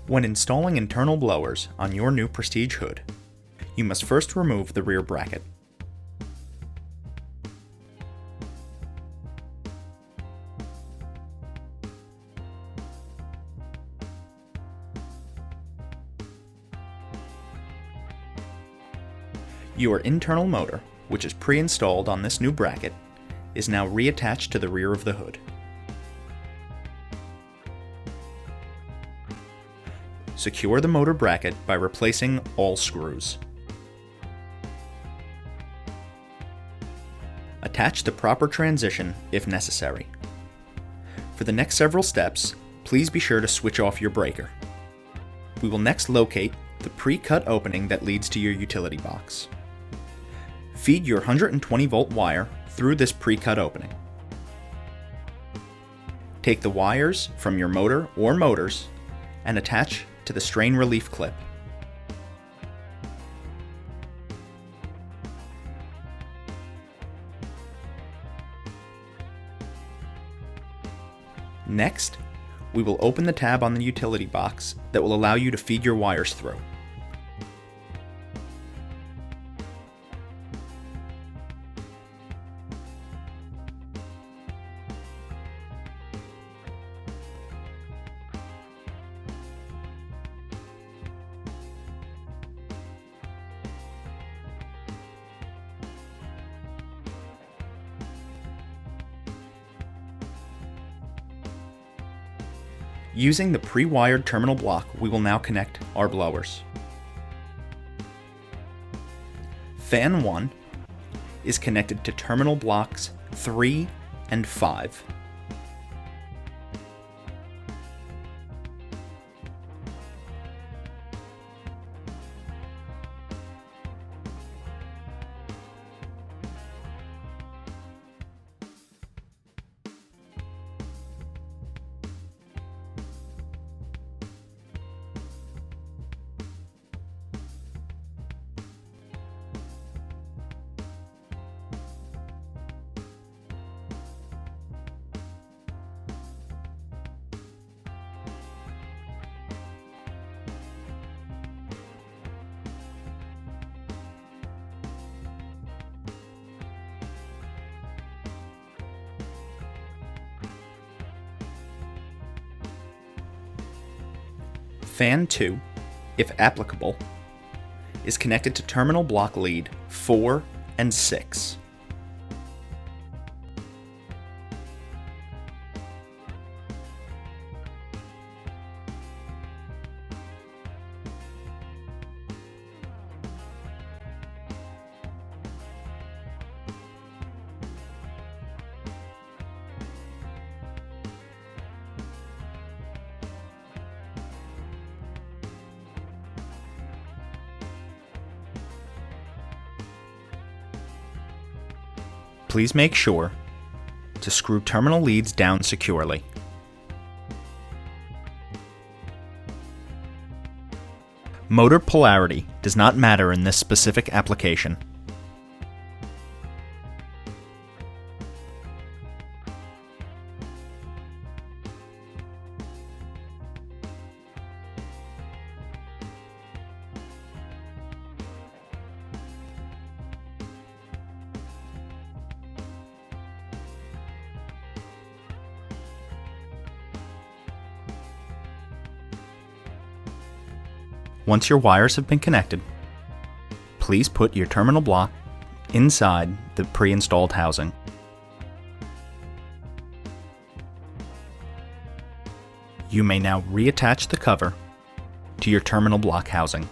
When installing internal blowers on your new Prestige hood, you must first remove the rear bracket. Your internal motor, which is pre-installed on this new bracket, is now reattached to the rear of the hood. Secure the motor bracket by replacing all screws. Attach the proper transition if necessary. For the next several steps, please be sure to switch off your breaker. We will next locate the pre-cut opening that leads to your utility box. Feed your 120-volt wire through this pre-cut opening. Take the wires from your motor or motors and attach to the strain relief clip. Next, we will open the tab on the utility box that will allow you to feed your wires through. Using the pre-wired terminal block, we will now connect our blowers. Fan 1 is connected to terminal blocks 3 and 5. Fan 2, if applicable, is connected to terminal block lead 4 and 6. Please make sure to screw terminal leads down securely. Motor polarity does not matter in this specific application. Once your wires have been connected, please put your terminal block inside the pre-installed housing. You may now reattach the cover to your terminal block housing.